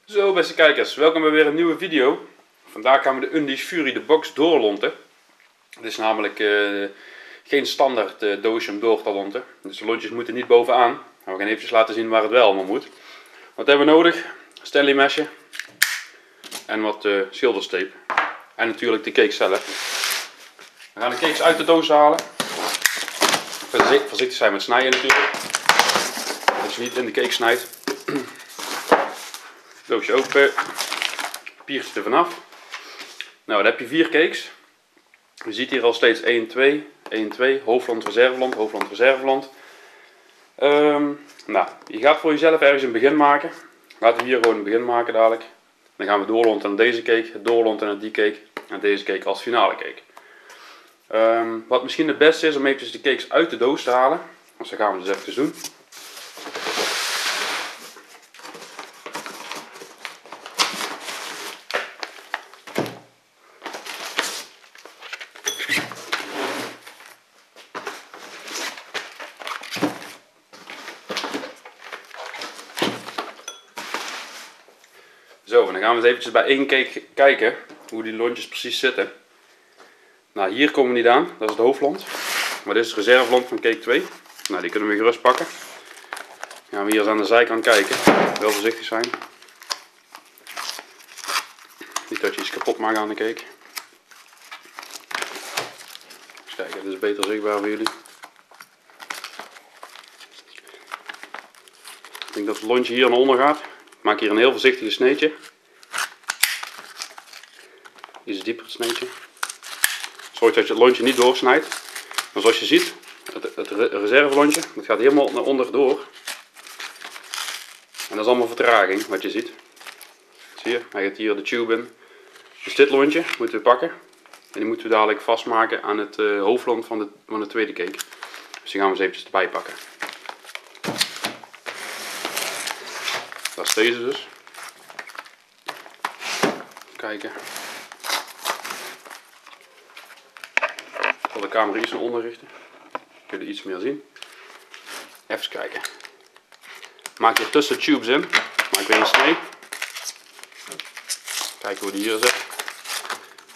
Zo beste kijkers, welkom bij weer een nieuwe video. Vandaag gaan we de Undies Fury de box doorlonten. Het is namelijk geen standaard doosje om door te lonten. Dus de lontjes moeten niet bovenaan. We gaan even laten zien waar het wel allemaal moet. Wat hebben we nodig? Stanley mesje. En wat schilderstape. En natuurlijk de cake zelf. We gaan de cakes uit de doos halen. Voorzichtig zijn met snijden natuurlijk. Dat je niet in de cake snijdt. Doosje open, papiertje er vanaf. Nou, dan heb je 4 cakes. Je ziet hier al steeds 1, 2, 1, 2, hoofdland, reserveland, hoofdland, reserveland. Nou, je gaat voor jezelf ergens een begin maken. Laten we hier gewoon een begin maken dadelijk. Dan gaan we doorlonten aan deze cake, doorlonten aan die cake en deze cake als finale cake. Wat misschien het beste is om eventjes de cakes uit de doos te halen. Dus dat gaan we dus even doen. Zo, en dan gaan we eens eventjes bij één cake kijken hoe die lontjes precies zitten. Nou, hier komen we niet aan, dat is het hoofdlont. Maar dit is het reservelont van cake 2. Nou, die kunnen we gerust pakken. Dan gaan we hier eens aan de zijkant kijken. Wel voorzichtig zijn. Niet dat je iets kapot maakt aan de cake. Eens kijken, dit is beter zichtbaar voor jullie. Ik denk dat het lontje hier naar onder gaat. Ik maak hier een heel voorzichtige sneetje. Iets dieper het sneetje. Zorg dat je het lontje niet doorsnijdt. Maar zoals je ziet, het reservelontje, dat gaat helemaal naar onder door. En dat is allemaal vertraging, wat je ziet. Zie je, hij gaat hier de tube in. Dus dit lontje moeten we pakken. En die moeten we dadelijk vastmaken aan het hoofdlont van de tweede cake. Dus die gaan we eens eventjes erbij pakken. Dat is deze dus. Even kijken. Ik zal de camera iets naar onder richten. Kun je iets meer zien. Even kijken. Maak je tussen de tubes in. Maak weer een snee. Kijken hoe die hier zit.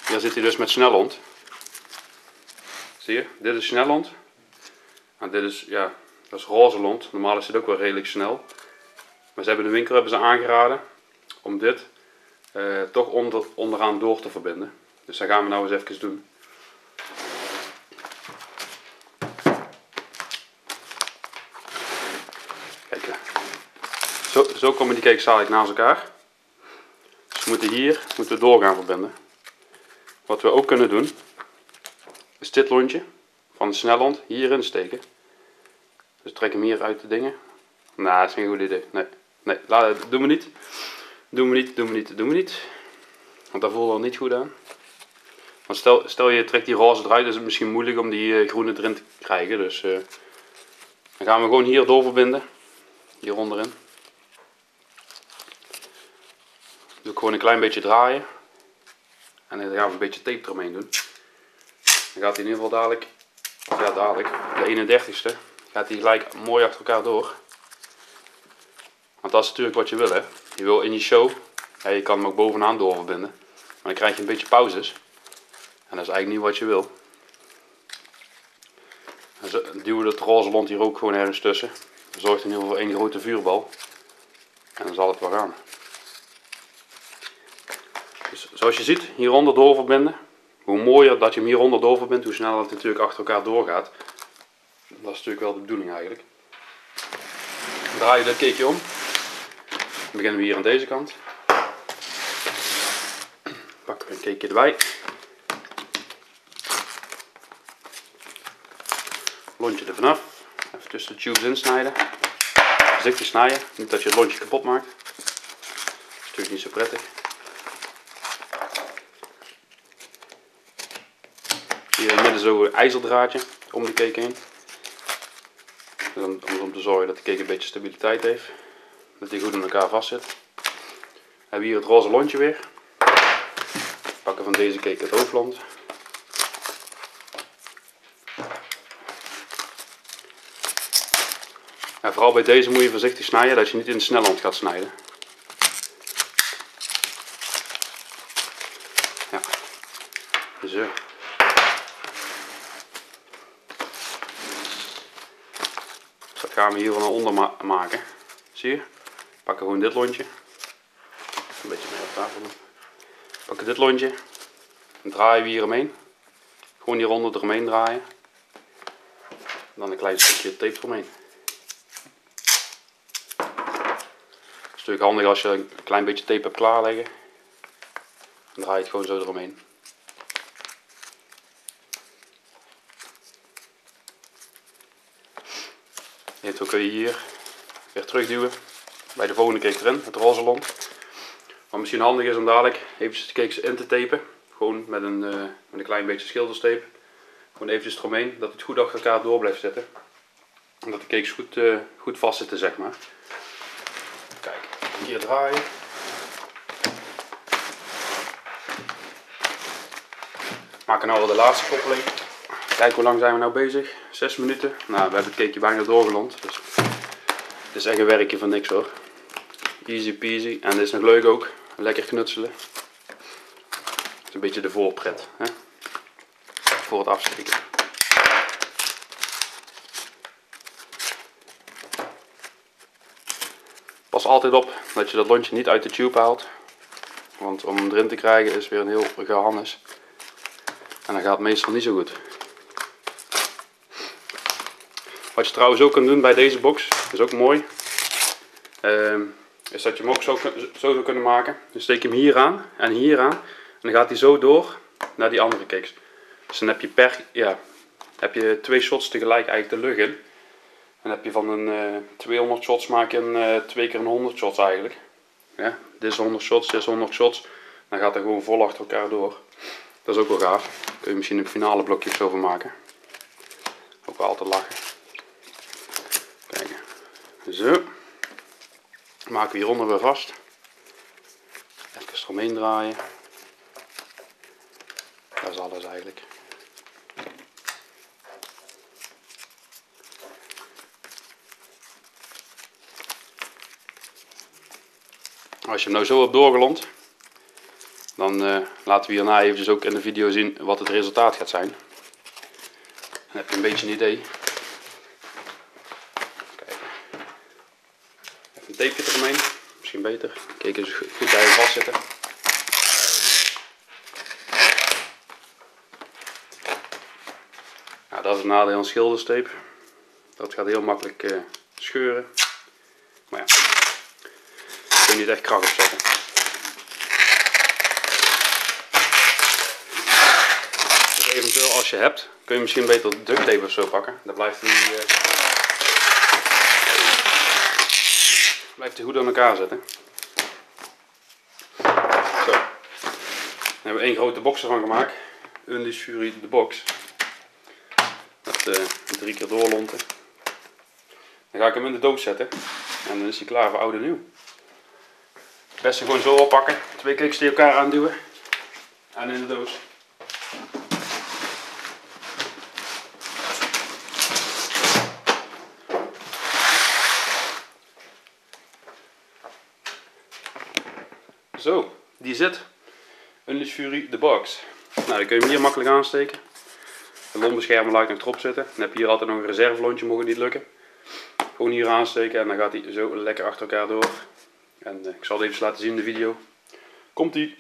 Hier zit hij dus met snellond. Zie je? Dit is snellond. En dit is, ja, dat is roze lont. Normaal is het ook wel redelijk snel. Maar ze hebben de winkel aangeraden om dit toch onderaan door te verbinden. Dus dat gaan we nou eens even doen. Kijk, zo komen die cakes dadelijk naast elkaar. Dus we moeten hier door gaan verbinden. Wat we ook kunnen doen, is dit lontje van het snellond hierin steken. Dus trek hem hier uit de dingen. Nou, dat is geen goed idee. Nee, doen we niet. Doen we niet. Want dat voelt er niet goed aan. Want stel je trekt die roze eruit, is het misschien moeilijk om die groene erin te krijgen. Dus dan gaan we gewoon hier door verbinden. Hier onderin. Doe ik gewoon een klein beetje draaien. En dan gaan we een beetje tape eromheen doen. Dan gaat hij in ieder geval dadelijk, de 31ste, gaat hij gelijk mooi achter elkaar door. Want dat is natuurlijk wat je wil, hè. Je wil in je show, ja, je kan hem ook bovenaan doorverbinden. Maar dan krijg je een beetje pauzes. En dat is eigenlijk niet wat je wil. Dan duwen we het roze lont hier ook gewoon ergens tussen. Dat zorgt in ieder geval voor één grote vuurbal. En dan zal het wel gaan. Dus zoals je ziet, hieronder doorverbinden. Hoe mooier dat je hem hieronder doorverbindt, hoe sneller het natuurlijk achter elkaar doorgaat. Dat is natuurlijk wel de bedoeling eigenlijk. Dan draai je dit cakeje om. Dan beginnen we hier aan deze kant. Pakken we een cakeje erbij. Lontje er vanaf. Even tussen de tubes insnijden. Voorzichtig snijden, niet dat je het lontje kapot maakt. Dat is natuurlijk niet zo prettig. Hier in het midden zo een ijzerdraadje om de cake heen. Om te zorgen dat de cake een beetje stabiliteit heeft. Dat die goed in elkaar vast zit. We hebben hier het roze lontje weer. We pakken van deze cake het hoofdlont. En vooral bij deze moet je voorzichtig snijden, dat je niet in de snellond gaat snijden. Zo. Dus dat gaan we hier van onder maken. Zie je? We pakken gewoon dit lontje. Een beetje meer op tafel doen. We pakken dit lontje. Dan draaien we hier omheen. Gewoon die ronde eromheen draaien. En dan een klein stukje tape eromheen. Het is natuurlijk handig als je een klein beetje tape hebt klaarleggen. Dan draai je het gewoon zo eromheen. Eventueel kun je hier weer terugduwen bij de volgende cake erin, het roze lont. Wat misschien handig is om dadelijk even de cakes in te tapen. Gewoon met een klein beetje schilderstape. Gewoon eventjes eromheen, dat het goed achter elkaar door blijft zitten. En dat de cakes goed vast zitten, zeg maar. Kijk, hier draaien. We maken nou wel de laatste koppeling. Kijk hoe lang zijn we nou bezig? 6 minuten. Nou, we hebben het cakeje bijna doorgelond. Dus het is echt een werkje van niks hoor. Easy peasy. En dit is nog leuk ook. Lekker knutselen. Het is een beetje de voorpret. Hè? Voor het afsteken. Pas altijd op dat je dat lontje niet uit de tube haalt. Want om hem erin te krijgen is weer een heel gehannes. En dat gaat meestal niet zo goed. Wat je trouwens ook kan doen bij deze box, is ook mooi. Is dat je hem ook zo zou kunnen maken. Dan steek je hem hier aan en hier aan. En dan gaat hij zo door naar die andere cakes. Dus dan heb je heb je 2 shots tegelijk eigenlijk de lucht in. En heb je van een 200 shots maak je een 2 keer een 100 shots eigenlijk. Ja, dit is 100 shots, dit is 100 shots. Dan gaat hij gewoon vol achter elkaar door. Dat is ook wel gaaf. Daar kun je misschien een finale blokje of zo van maken. Ook wel altijd lachen. Kijk. Zo. Maken we hieronder weer vast. Even eromheen draaien. Dat is alles eigenlijk. Als je hem nou zo hebt doorgelond, dan laten we hierna eventjes ook in de video zien wat het resultaat gaat zijn. Dan heb je een beetje een idee. Kijk. Even een tapeje eromheen, misschien beter. Kijk eens goed bij je vast zitten. Nou, dat is het nadeel aan schilderstape. Dat gaat heel makkelijk scheuren. Maar ja, daar kun je niet echt kracht op zetten. Dus eventueel als je hebt, kun je misschien beter duct tape of zo pakken. Dan blijft hij goed aan elkaar zitten. Zo. Dan hebben we 1 grote box ervan gemaakt. Undis Fury de box. Met 3 keer doorlonten. Dan ga ik hem in de doos zetten. En dan is hij klaar voor oud en nieuw. Het beste gewoon zo oppakken. 2 cakes die elkaar aanduwen. En in de doos. Zo, die zit. Undis Fury de box. Nou, dan kun je hem hier makkelijk aansteken. De lontbeschermer laat ik nog erop zitten. Dan heb je hier altijd nog een reservelontje, mocht het niet lukken. Gewoon hier aansteken en dan gaat hij zo lekker achter elkaar door. En ik zal het even laten zien in de video. Komt-ie!